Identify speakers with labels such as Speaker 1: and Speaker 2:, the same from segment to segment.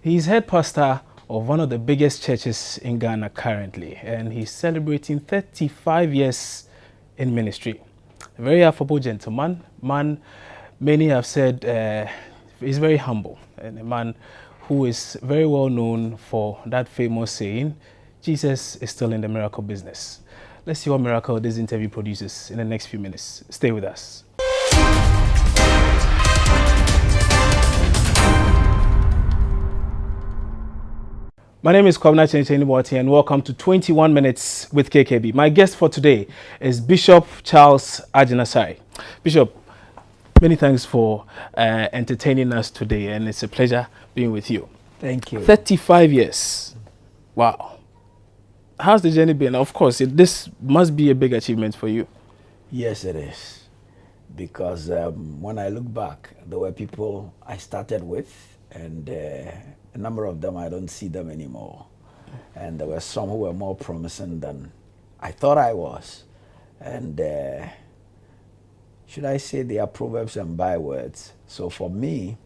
Speaker 1: He's head pastor of one of the biggest churches in Ghana currently, and he's celebrating 35 years in ministry. A very affable gentleman, many have said he's very humble, and a man who is very well known for that famous saying, Jesus is still in the miracle business. Let's see what miracle this interview produces in the next few minutes. Stay with us. My name is Kwabena Chencheni, and welcome to 21 Minutes with KKB. My guest for today is Bishop Charles Agyinasare. Bishop, many thanks for entertaining us today, and it's a pleasure being with you.
Speaker 2: Thank you.
Speaker 1: 35 years. Wow. How's the journey been? Of course, this must be a big achievement for you.
Speaker 2: Yes, it is. Because when I look back, there were people I started with, and a number of them, I don't see them anymore. And there were some who were more promising than I thought I was. And should I say they are proverbs and bywords? So for me,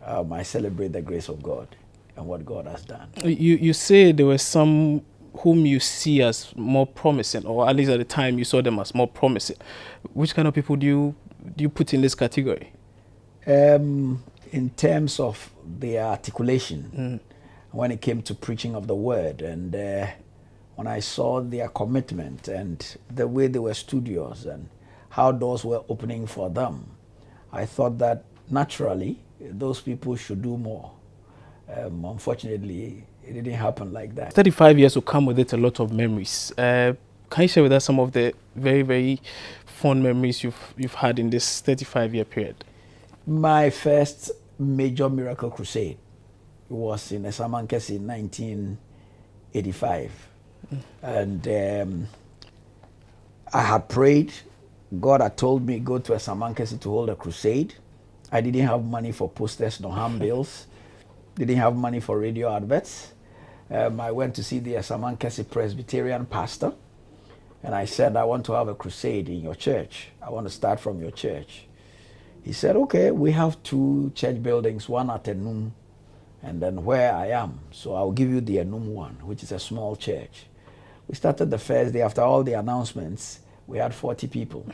Speaker 2: I celebrate the grace of God and what God has done.
Speaker 1: You say there were some whom you see as more promising, or at least at the time you saw them as more promising. Which kind of people do you put in this category?
Speaker 2: In terms of their articulation, when it came to preaching of the word, and when I saw their commitment and the way they were studious and how doors were opening for them, I thought that naturally those people should do more. Unfortunately, it didn't happen like that. 35
Speaker 1: years will come with it a lot of memories. Can you share with us some of the very, very fond memories you've had in this 35-year period?
Speaker 2: My first major miracle crusade was in Esamankesi in 1985. And I had prayed. God had told me, go to Esamankesi to hold a crusade. I didn't have money for posters nor handbills. Didn't have money for radio adverts. I went to see the Esamankesi Presbyterian pastor. And I said, I want to have a crusade in your church. I want to start from your church. He said, okay, we have 2 church buildings, one at Enum, and then where I am. So I'll give you the Enum one, which is a small church. We started the first day. After all the announcements, we had 40 people.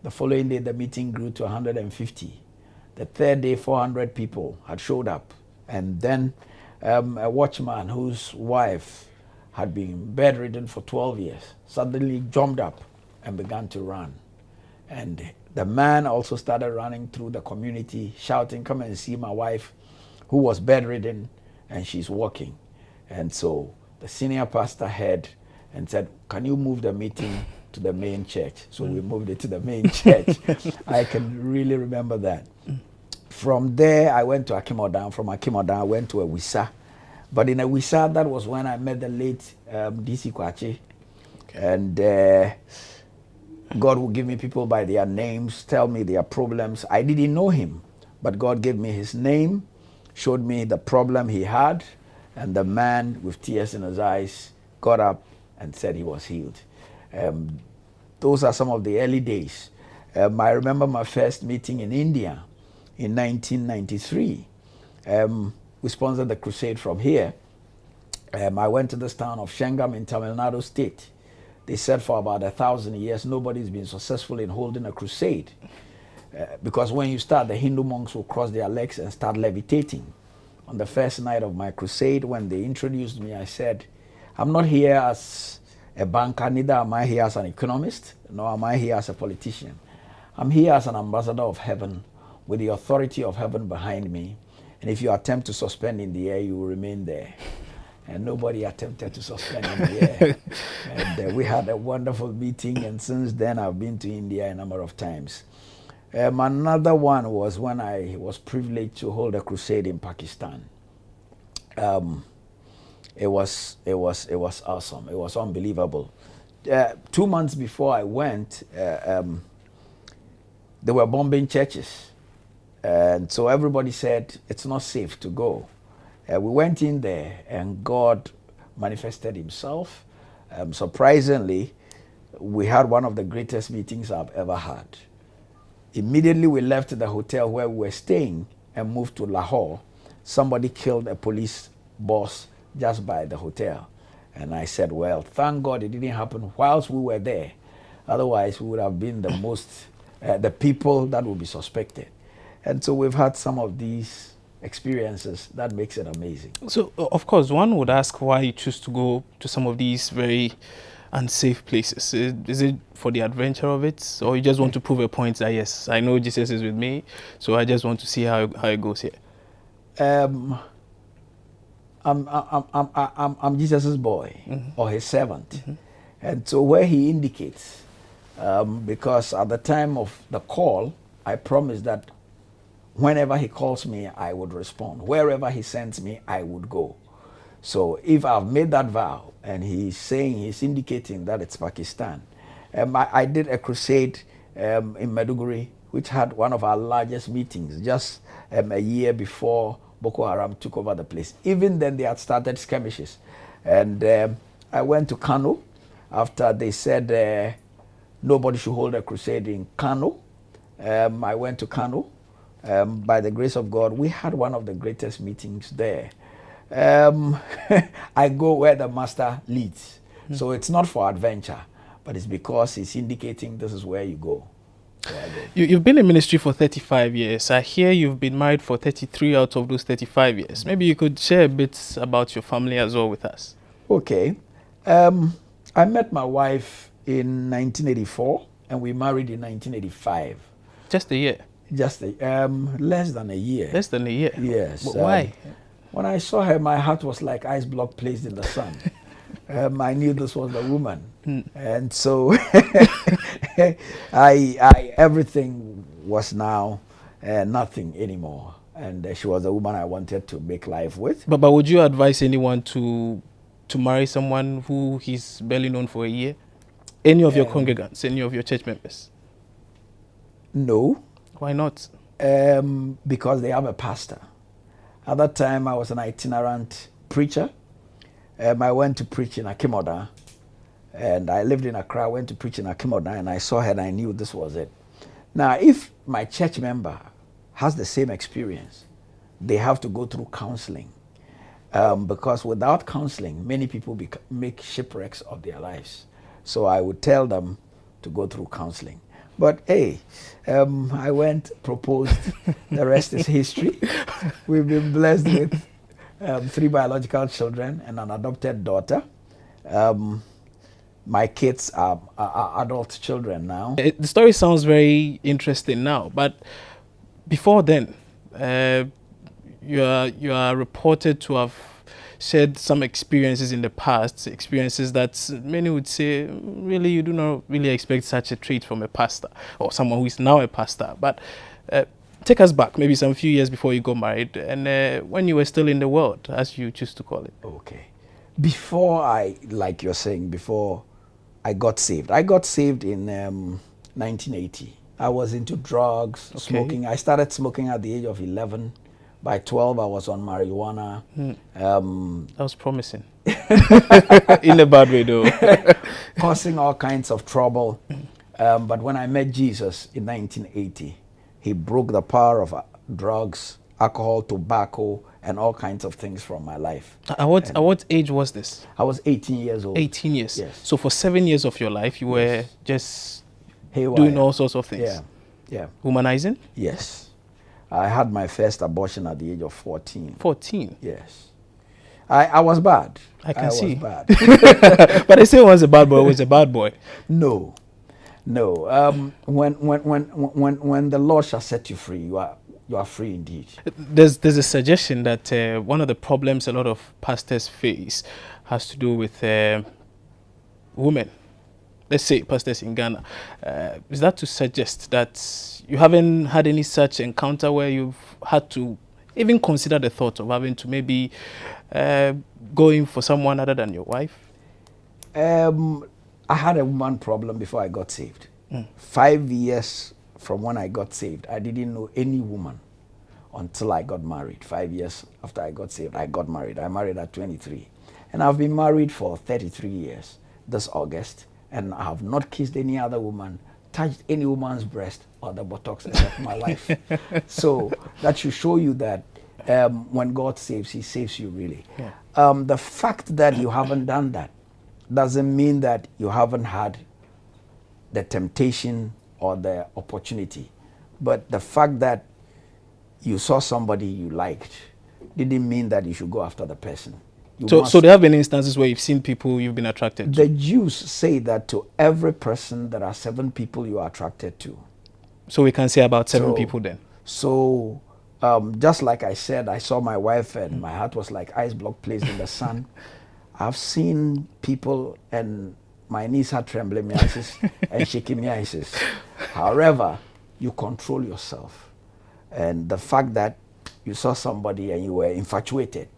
Speaker 2: The following day, the meeting grew to 150. The third day, 400 people had showed up. And then a watchman whose wife had been bedridden for 12 years suddenly jumped up and began to run. And the man also started running through the community, shouting, come and see my wife, who was bedridden, and she's walking. And so the senior pastor heard and said, can you move the meeting to the main church? So we moved it to the main church. I can really remember that. From there, I went to Akimodan. From Akimodan, I went to Awisa. But in Awisa, that was when I met the late DC Kwachi. And God would give me people by their names, tell me their problems. I didn't know him, but God gave me his name, showed me the problem he had, and the man with tears in his eyes got up and said he was healed. Those are some of the early days. I remember my first meeting in India in 1993. We sponsored the crusade from here. I went to this town of Shengam in Tamil Nadu state. They said for about 1,000 years, nobody's been successful in holding a crusade. Because when you start, the Hindu monks will cross their legs and start levitating. On the first night of my crusade, when they introduced me, I said, I'm not here as a banker, neither am I here as an economist, nor am I here as a politician. I'm here as an ambassador of heaven, with the authority of heaven behind me. And if you attempt to suspend in the air, you will remain there. And nobody attempted to suspend in the air. And we had a wonderful meeting, and since then I've been to India a number of times. Another one was when I was privileged to hold a crusade in Pakistan. It was awesome. It was unbelievable. 2 months before I went, they were bombing churches. And so everybody said, it's not safe to go. We went in there and God manifested himself. Surprisingly, we had one of the greatest meetings I've ever had. Immediately we left the hotel where we were staying and moved to Lahore. somebody killed a police boss just by the hotel. And I said, well, thank God it didn't happen whilst we were there. Otherwise, we would have been the most, the people that would be suspected. And so we've had some of these experiences that makes it amazing.
Speaker 1: So, of course, one would ask why you choose to go to some of these very unsafe places. Is it for the adventure of it, or you just want to prove a point that, yes, I know Jesus is with me, so I just want to see how it goes here?
Speaker 2: I'm Jesus's boy, or his servant. And so where he indicates, because at the time of the call, I promised that whenever he calls me, I would respond. Wherever he sends me, I would go. So if I've made that vow, and he's indicating that it's Pakistan. I did a crusade in Maiduguri, which had one of our largest meetings just a year before Boko Haram took over the place. Even then, they had started skirmishes. And I went to Kano after they said nobody should hold a crusade in Kano. I went to Kano. By the grace of God, we had one of the greatest meetings there. I go where the master leads. So it's not for adventure, but it's because he's indicating this is where you go.
Speaker 1: You've been in ministry for 35 years. I hear you've been married for 33 out of those 35 years. Maybe you could share a bit about your family as well with us.
Speaker 2: Okay. I met my wife in 1984, and we married in 1985.
Speaker 1: Just a year?
Speaker 2: Just less than a year.
Speaker 1: Less than a year?
Speaker 2: Yes.
Speaker 1: But why?
Speaker 2: When I saw her, my heart was like ice block placed in the sun. I knew this was the woman. And so everything was now nothing anymore. And she was the woman I wanted to make life with.
Speaker 1: But would you advise anyone to marry someone who he's barely known for a year? Any of your congregants, any of your church members?
Speaker 2: No.
Speaker 1: Why not?
Speaker 2: Because they have a pastor. At that time, I was an itinerant preacher. I went to preach in Akimoda, and I lived in Accra. I went to preach in Akimoda, and I saw her, and I knew this was it. Now, if my church member has the same experience, they have to go through counseling, because without counseling, many people make shipwrecks of their lives. So I would tell them to go through counseling. But hey, I went, proposed, the rest is history. We've been blessed with 3 biological children and an adopted daughter. My kids are adult children now.
Speaker 1: The story sounds very interesting now, but before then, you are reported to have shared some experiences in the past, experiences that many would say, really, you do not really expect such a trait from a pastor or someone who is now a pastor. But take us back, maybe some few years before you got married, and when you were still in the world, as you choose to call it.
Speaker 2: Okay. Before like you're saying, before I got saved in 1980. I was into drugs, smoking. I started smoking at the age of 11. By 12, I was on marijuana.
Speaker 1: That was promising. In a bad way, though.
Speaker 2: Causing all kinds of trouble. But when I met Jesus in 1980, he broke the power of drugs, alcohol, tobacco, and all kinds of things from my life.
Speaker 1: At what age was this?
Speaker 2: I was 18 years old.
Speaker 1: 18 years?
Speaker 2: Yes.
Speaker 1: So for 7 years of your life, you were just
Speaker 2: haywire,
Speaker 1: doing all sorts of things?
Speaker 2: Yeah. Yeah.
Speaker 1: Womanizing?
Speaker 2: Yes. I had my first abortion at the age of 14. 14? Yes. I was bad.
Speaker 1: I can see.
Speaker 2: Was bad.
Speaker 1: But they say once a bad boy, always a bad boy.
Speaker 2: No. No. When the Lord shall set you free, you are free indeed.
Speaker 1: There's a suggestion that one of the problems a lot of pastors face has to do with women. Let's say pastors in Ghana. Is that to suggest that you haven't had any such encounter where you've had to even consider the thought of having to maybe going for someone other than your wife?
Speaker 2: I had a woman problem before I got saved. 5 years from when I got saved, I didn't know any woman until I got married. 5 years after I got saved, I got married. I married at 23. And I've been married for 33 years this August. And I have not kissed any other woman, touched any woman's breast or the buttocks except my wife. So that should show you that When God saves, he saves you really.
Speaker 1: Yeah.
Speaker 2: The fact that you haven't done that doesn't mean that you haven't had the temptation or the opportunity. But the fact that you saw somebody you liked didn't mean that you should go after the person.
Speaker 1: So there have been instances where you've seen people you've been attracted to.
Speaker 2: The Jews say that to every person, there are 7 people you are attracted to.
Speaker 1: So we can say about 7 people then.
Speaker 2: So just like I said, I saw my wife and my heart was like ice block placed in the sun. I've seen people and my knees are trembling and shaking me eyes. However, you control yourself. And the fact that you saw somebody and you were infatuated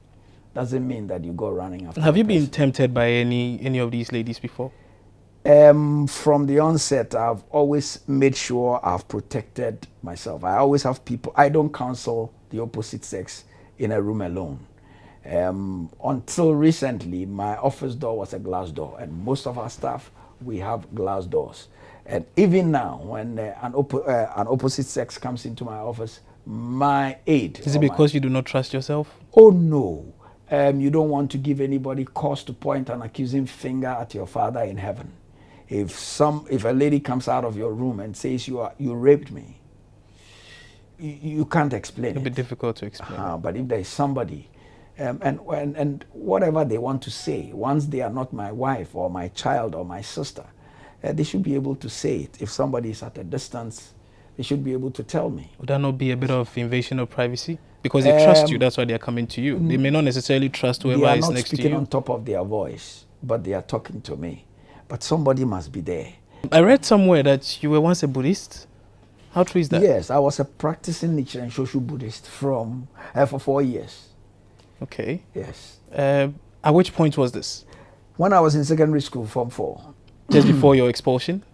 Speaker 2: doesn't mean that you go running after.
Speaker 1: Have you been tempted by any of these ladies before?
Speaker 2: From the onset, I've always made sure I've protected myself. I always have people. I don't counsel the opposite sex in a room alone. Until recently, my office door was a glass door, and most of our staff, we have glass doors. And even now, when an opposite sex comes into my office, my aide...
Speaker 1: Is it because you do not trust yourself?
Speaker 2: Oh, no. You don't want to give anybody cause to point an accusing finger at your Father in heaven. If a lady comes out of your room and says you raped me, you can't explain it.
Speaker 1: It'll be difficult to explain.
Speaker 2: But if there is somebody, and whatever they want to say, once they are not my wife or my child or my sister, they should be able to say it. If somebody is at a distance, they should be able to tell me.
Speaker 1: Would that not be a bit of invasion of privacy? Because they trust you, that's why they are coming to you. They may not necessarily trust whoever is next to you.
Speaker 2: They are not speaking on top of their voice, but they are talking to me. But somebody must be there.
Speaker 1: I read somewhere that you were once a Buddhist. How true is that?
Speaker 2: Yes, I was a practicing Nichiren Shoshu Buddhist for 4 years.
Speaker 1: Okay.
Speaker 2: Yes.
Speaker 1: At which point was this?
Speaker 2: When I was in secondary school, Form 4.
Speaker 1: Just before your expulsion?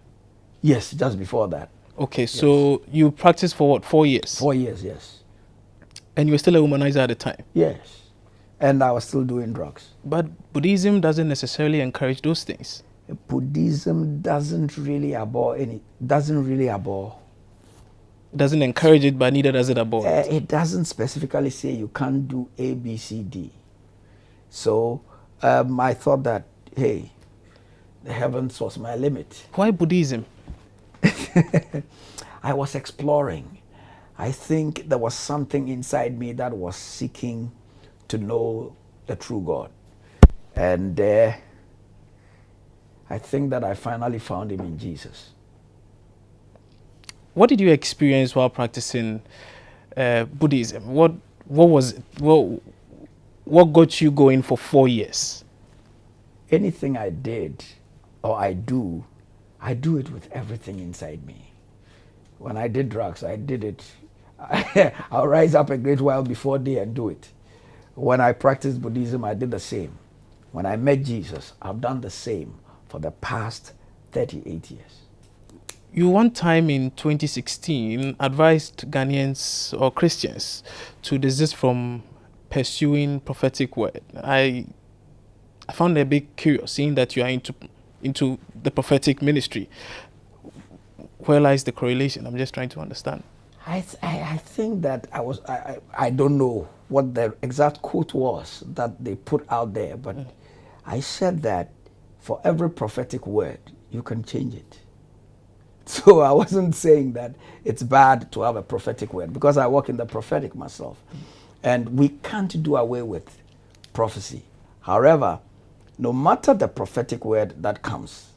Speaker 2: Yes, just before that.
Speaker 1: Okay, so you practiced for what, 4 years?
Speaker 2: 4 years, yes.
Speaker 1: And you were still a womanizer at the time?
Speaker 2: Yes. And I was still doing drugs.
Speaker 1: But Buddhism doesn't necessarily encourage those things.
Speaker 2: Buddhism doesn't really abhor
Speaker 1: Doesn't encourage it, but neither does it abhor it.
Speaker 2: It doesn't specifically say you can't do A, B, C, D. So I thought that, hey, the heavens was my limit.
Speaker 1: Why Buddhism?
Speaker 2: I was exploring. I think there was something inside me that was seeking to know the true God. And I think that I finally found him in Jesus.
Speaker 1: What did you experience while practicing Buddhism? What was it? What got you going for 4 years?
Speaker 2: Anything I did or I do it with everything inside me. When I did drugs, I did it. I'll rise up a great while before day and do it. When I practiced Buddhism, I did the same. When I met Jesus, I've done the same for the past 38 years.
Speaker 1: You one time in 2016 advised Ghanaians or Christians to desist from pursuing prophetic word. I found it a bit curious, seeing that you are into the prophetic ministry. Where lies the correlation? I'm just trying to understand.
Speaker 2: I think that I don't know what the exact quote was that they put out there, but I said that for every prophetic word, you can change it. So I wasn't saying that it's bad to have a prophetic word, because I work in the prophetic myself. And we can't do away with prophecy. However, no matter the prophetic word that comes,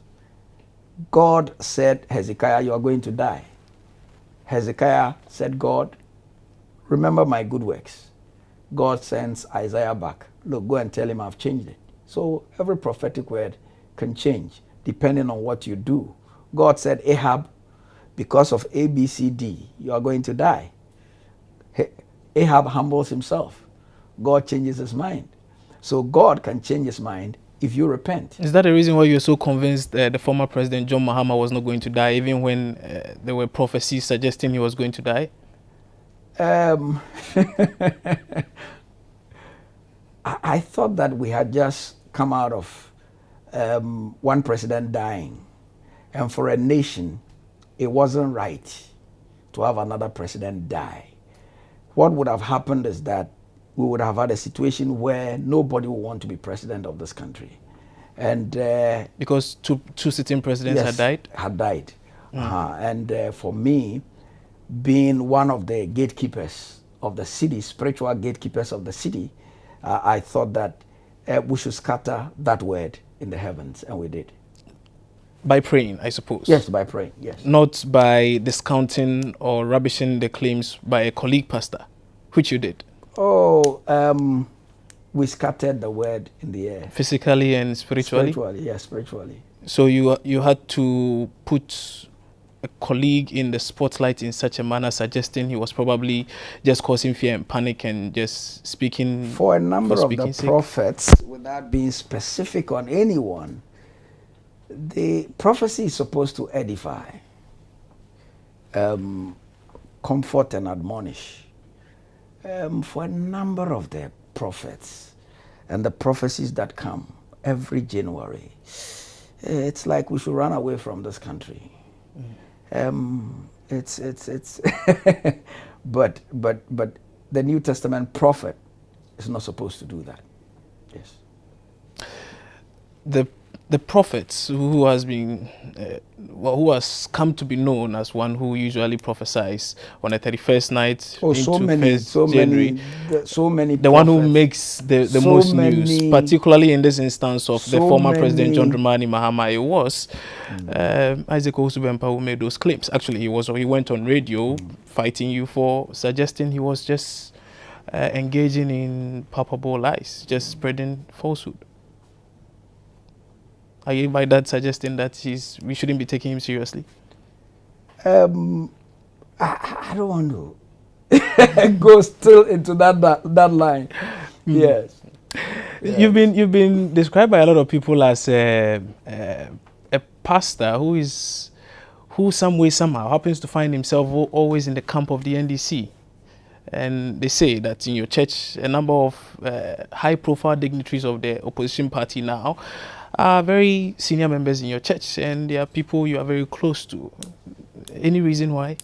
Speaker 2: God said, Hezekiah, you are going to die. Hezekiah said, God, remember my good works. God sends Isaiah back. Look, go and tell him I've changed it. So every prophetic word can change depending on what you do. God said, Ahab, because of A, B, C, D, you are going to die. Ahab humbles himself. God changes his mind. So God can change his mind if you repent.
Speaker 1: Is that the reason why you're so convinced the former president John Mahama was not going to die, even when there were prophecies suggesting he was going to die?
Speaker 2: I thought that we had just come out of one president dying. And for a nation, it wasn't right to have another president die. What would have happened is that we would have had a situation where nobody would want to be president of this country. And
Speaker 1: because two sitting presidents
Speaker 2: yes,
Speaker 1: had died?
Speaker 2: And for me, being one of the gatekeepers of the city, spiritual gatekeepers of the city, I thought that we should scatter that word in the heavens, and we did.
Speaker 1: By praying, I suppose?
Speaker 2: Yes, by praying, yes.
Speaker 1: Not by discounting or rubbishing the claims by a colleague pastor, which you did?
Speaker 2: Oh, we scattered the word in the air.
Speaker 1: Physically and spiritually?
Speaker 2: Spiritually, yes, spiritually.
Speaker 1: So you had to put a colleague in the spotlight in such a manner, suggesting he was probably just causing fear and panic and just speaking
Speaker 2: for a number of the prophets, without being specific on anyone. The prophecy is supposed to edify, comfort and admonish. For a number of the prophets and the prophecies that come every January, it's like we should run away from this country. It's but the New Testament prophet is not supposed to do that. Yes.
Speaker 1: The prophets who has been who has come to be known as one who usually prophesies on the 31st night into
Speaker 2: so many
Speaker 1: January. The one who makes the most news, particularly in this instance of the former President John Dramani Mahama. It was Isaac Osubempa who made those claims. Actually, he went on radio fighting you for suggesting he was just engaging in palpable lies, just spreading falsehood. Are you by that suggesting that we shouldn't be taking him seriously?
Speaker 2: I don't want to go still into that line. Yes.
Speaker 1: You've been described by a lot of people as a pastor who some way somehow happens to find himself always in the camp of the NDC. And they say that in your church, a number of high-profile dignitaries of the opposition party now are very senior members in your church, and they are people you are very close to. Any reason why?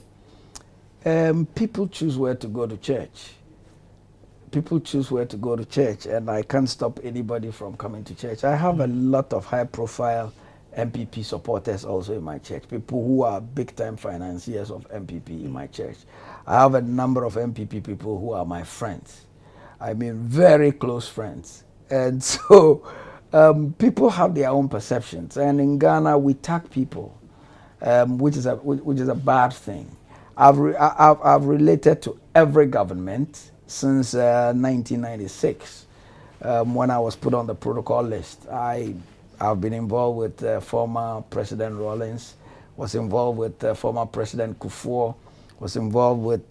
Speaker 2: People choose where to go to church. People choose where to go to church, and I can't stop anybody from coming to church. I have a lot of high-profile MPP supporters also in my church, people who are big-time financiers of MPP in my church. I have a number of MPP people who are my friends. I mean, very close friends. And so people have their own perceptions. And in Ghana, we tag people, which is a bad thing. I've related to every government since 1996, when I was put on the protocol list. I've been involved with former President Rawlings, was involved with former President Kufuor, was involved with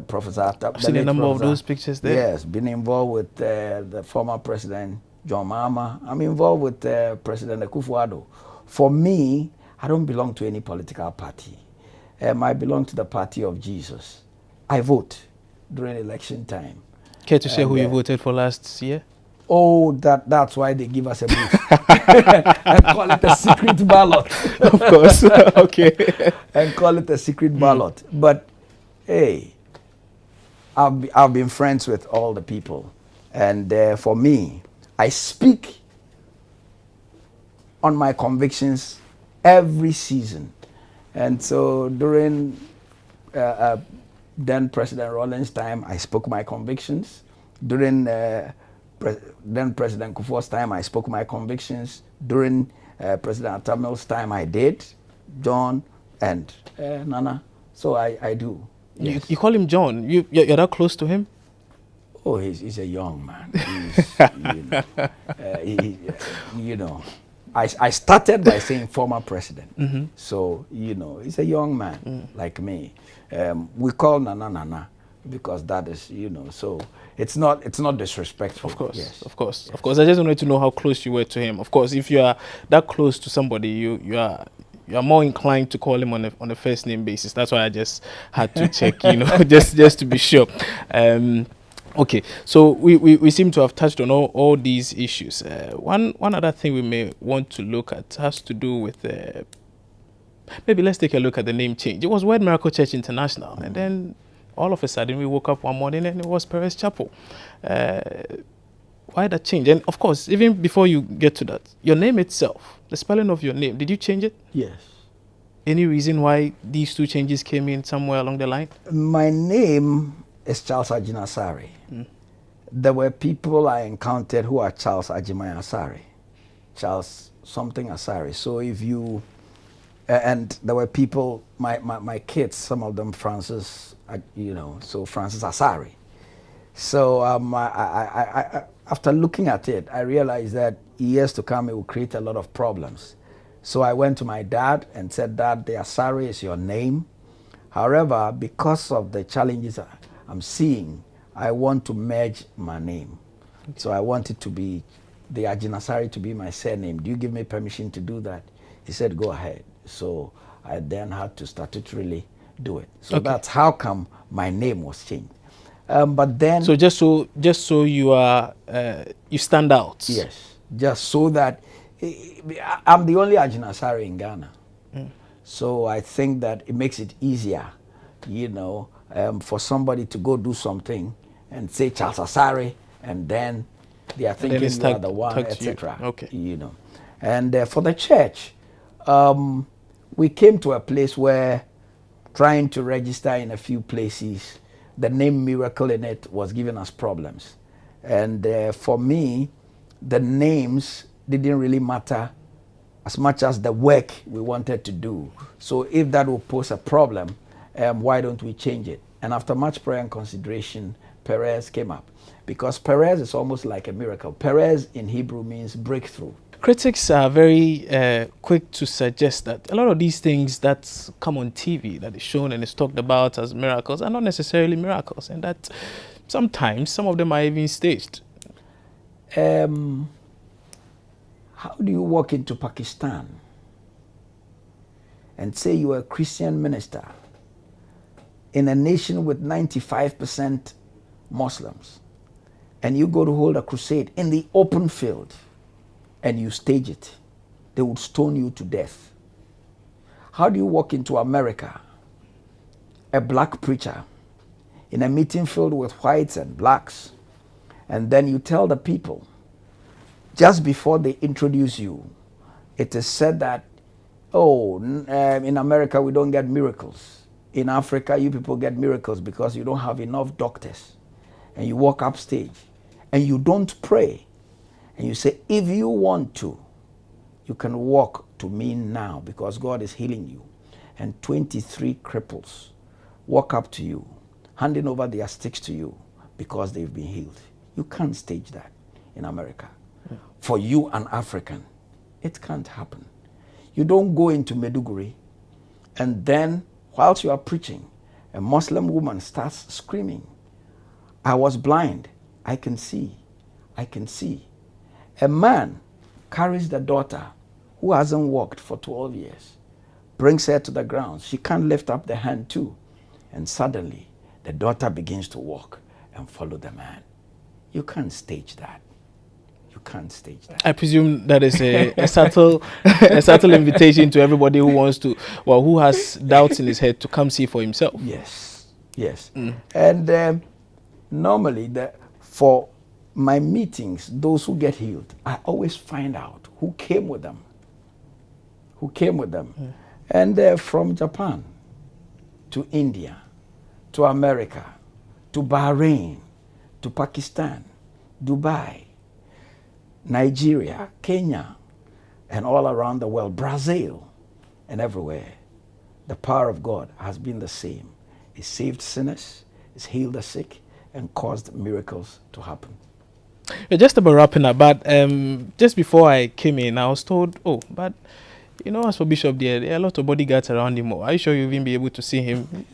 Speaker 2: Professor Atta.
Speaker 1: I've seen a number of those pictures there.
Speaker 2: Yes, been involved with the former President John Mahama. I'm involved with President Akufo-Addo. For me, I don't belong to any political party. I belong to the party of Jesus. I vote during election time.
Speaker 1: Care to say who you voted for last year?
Speaker 2: Oh, that's why they give us a booth and call it a secret ballot.
Speaker 1: Of course, okay.
Speaker 2: And call it a secret ballot. But hey, I've been friends with all the people, and for me, I speak on my convictions every season. And so during then President Rawlings' time, I spoke my convictions. During then President Kufuor's time, I spoke my convictions. During President Atamil's time, I did. John and Nana. So I do. Yes.
Speaker 1: You call him John? You're that close to him?
Speaker 2: Oh, he's a young man. I started by saying former president. So, he's a young man like me. We call Nana because that is, so it's not disrespectful.
Speaker 1: Of course,
Speaker 2: yes.
Speaker 1: Of course. I just wanted to know how close you were to him. Of course, if you are that close to somebody, you are more inclined to call him on a first name basis. That's why I just had to check, just to be sure. Okay, so we seem to have touched on all these issues. One other thing we may want to look at has to do with maybe let's take a look at the name change. It was Word Miracle Church International, and then all of a sudden we woke up one morning and it was Perez Chapel. Why that change? And of course, even before you get to that, your name itself, the spelling of your name, did you change it?
Speaker 2: Yes.
Speaker 1: Any reason why these two changes came in somewhere along the line?
Speaker 2: My name is Charles Agyinasare. There were people I encountered who are Charles Agyinasare, Charles something Asare. So if you, and there were people, my kids, some of them Francis, you know, so Francis Asare. So after looking at it, I realized that years to come it will create a lot of problems. So I went to my dad and said, Dad, the Asare is your name. However, because of the challenges I'm seeing, I want to merge my name. Okay. So I want it to be, the Agyinasare to be my surname. Do you give me permission to do that? He said, go ahead. So I then had to statutorily do it. So that's how come my name was changed. But then...
Speaker 1: So just so you are, you stand out.
Speaker 2: Yes, just so that I'm the only Agyinasare in Ghana. So I think that it makes it easier, you know, for somebody to go do something and say Charles Asare, and then they are thinking you are the one, etc.
Speaker 1: Okay.
Speaker 2: You know, and for the church, we came to a place where trying to register in a few places, the name Miracle in it was giving us problems. And for me, the names didn't really matter as much as the work we wanted to do. So if that will pose a problem, why don't we change it? And after much prayer and consideration, Perez came up. Because Perez is almost like a miracle. Perez in Hebrew means breakthrough.
Speaker 1: Critics are very quick to suggest that a lot of these things that come on TV, that is shown and is talked about as miracles, are not necessarily miracles, and that sometimes some of them are even staged.
Speaker 2: How do you walk into Pakistan and say you are a Christian minister in a nation with 95% Muslims, and you go to hold a crusade in the open field and you stage it? They would stone you to death. How do you walk into America, a black preacher, in a meeting filled with whites and blacks, and then you tell the people, just before they introduce you, it is said that, oh, in America we don't get miracles. In Africa, you people get miracles because you don't have enough doctors. And you walk upstage and you don't pray. And you say, if you want to, you can walk to me now because God is healing you. And 23 cripples walk up to you, handing over their sticks to you because they've been healed. You can't stage that in America. Yeah. For you, an African, it can't happen. You don't go into Meduguri and then, whilst you are preaching, a Muslim woman starts screaming, I was blind, I can see, I can see. A man carries the daughter who hasn't walked for 12 years, brings her to the ground. She can't lift up the hand too. And suddenly, the daughter begins to walk and follow the man. You can't stage that. You can't stage that.
Speaker 1: I presume that is a subtle invitation to everybody who wants to, well, who has doubts in his head to come see for himself.
Speaker 2: Yes, yes. And normally, for my meetings, those who get healed, I always find out who came with them. Who came with them. And from Japan to India, to America, to Bahrain, to Pakistan, Dubai, Nigeria, Kenya, and all around the world, Brazil, and everywhere. The power of God has been the same. It saved sinners, it's healed the sick, and caused miracles to happen.
Speaker 1: We're just about wrapping up, but just before I came in, I was told, oh, but you know, as for Bishop there are a lot of bodyguards around him. Are you sure you'll even be able to see him?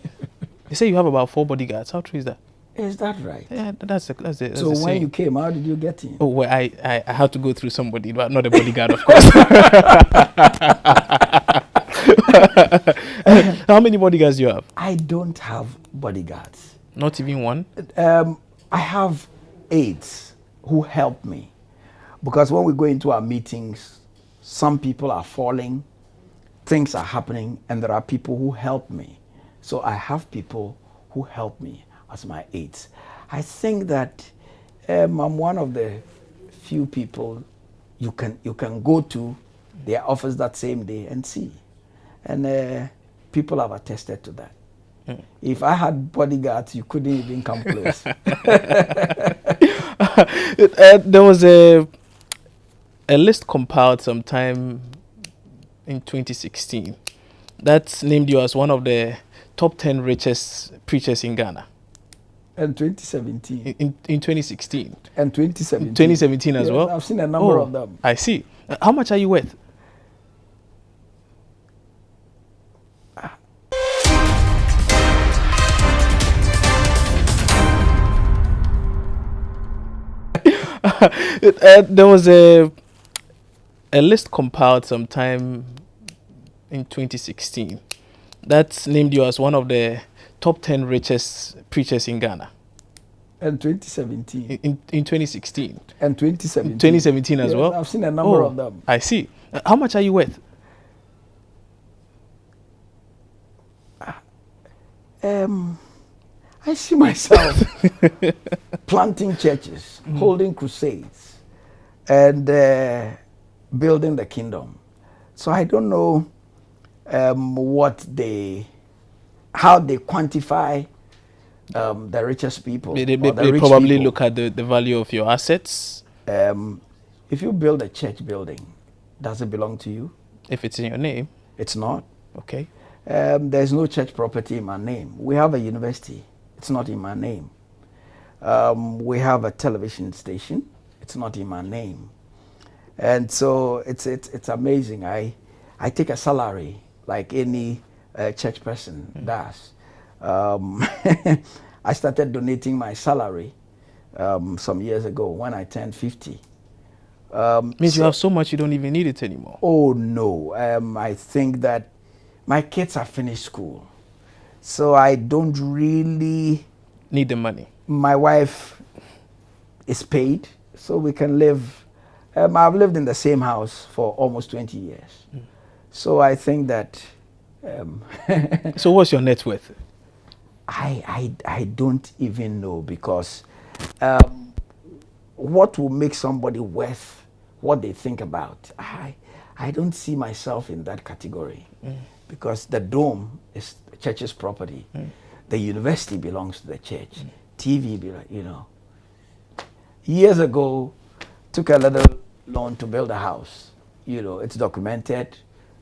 Speaker 1: They say you have about 4 bodyguards. How true is that?
Speaker 2: Is that right?
Speaker 1: Yeah, that's it.
Speaker 2: So when you came, how did you get in?
Speaker 1: Oh, well, I had to go through somebody, but not a bodyguard, of course. How many bodyguards do you have?
Speaker 2: I don't have bodyguards.
Speaker 1: Not even one?
Speaker 2: I have aides who help me. Because when we go into our meetings, some people are falling, things are happening, and there are people who help me. So I have people who helped me as my aides. I think that I'm one of the few people you can go to their office that same day and see. And people have attested to that. If I had bodyguards, you couldn't even come close.
Speaker 1: There was a list compiled sometime in 2016 that named you as one of the top 10 richest preachers in Ghana.
Speaker 2: And 2017.
Speaker 1: In 2016.
Speaker 2: And 2017.
Speaker 1: 2017 as
Speaker 2: yes,
Speaker 1: well?
Speaker 2: I've seen a number of them.
Speaker 1: I see. How much are you worth? There was a list compiled sometime in 2016 that named you as one of the top 10 richest preachers in Ghana.
Speaker 2: And 2017.
Speaker 1: In 2016.
Speaker 2: And 2017.
Speaker 1: 2017 as
Speaker 2: yes,
Speaker 1: well?
Speaker 2: I've seen a number of them.
Speaker 1: I see. How much are you worth?
Speaker 2: I see myself planting churches, holding crusades, and building the kingdom. So I don't know how they quantify the richest people.
Speaker 1: They probably look at the value of your assets.
Speaker 2: If you build a church building, does it belong to you?
Speaker 1: If it's in your name.
Speaker 2: It's not.
Speaker 1: Okay.
Speaker 2: There's no church property in my name. We have a university. It's not in my name. We have a television station. It's not in my name. And so it's amazing. I take a salary like any church person does. I started donating my salary some years ago when I turned 50.
Speaker 1: Means you have so much you don't even need it anymore.
Speaker 2: Oh no, I think that my kids have finished school, so I don't really
Speaker 1: need the money.
Speaker 2: My wife is paid, so we can live. I've lived in the same house for almost 20 years, so I think that.
Speaker 1: So what's your net worth?
Speaker 2: I don't even know, because what will make somebody worth what they think about? I don't see myself in that category, because the dome is the church's property. The university belongs to the church. TV, Years ago, took a little loan to build a house. It's documented,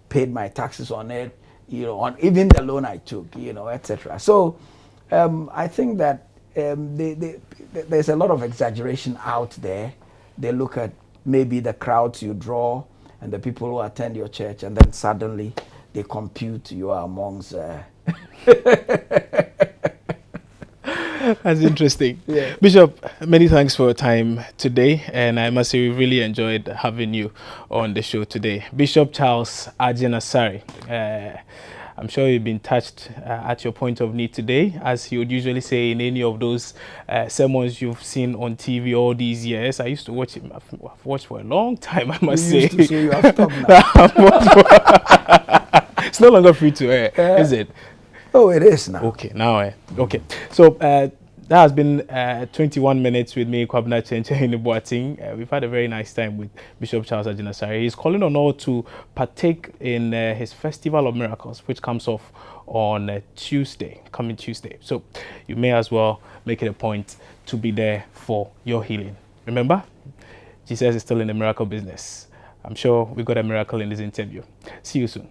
Speaker 2: paid my taxes on it, on even the loan I took, etc. So I think that there's a lot of exaggeration out there. They look at maybe the crowds you draw and the people who attend your church, and then suddenly they compute you are amongst.
Speaker 1: That's interesting.
Speaker 2: Yeah.
Speaker 1: Bishop, many thanks for your time today, and I must say we really enjoyed having you on the show today. Bishop Charles Agyinasare. I'm sure you've been touched at your point of need today, as he would usually say in any of those sermons you've seen on TV all these years. I used to watch him. I've watched for a long time, I must say.
Speaker 2: Used to say you have stopped now.
Speaker 1: It's no longer free to air, is it?
Speaker 2: Oh, it is now.
Speaker 1: Okay, now okay. So that has been 21 minutes with me, Kwabena Chenche Boating. We've had a very nice time with Bishop Charles Agyinasare. He's calling on all to partake in his Festival of Miracles, which comes off on coming Tuesday. So you may as well make it a point to be there for your healing. Remember, Jesus is still in the miracle business. I'm sure we got a miracle in this interview. See you soon.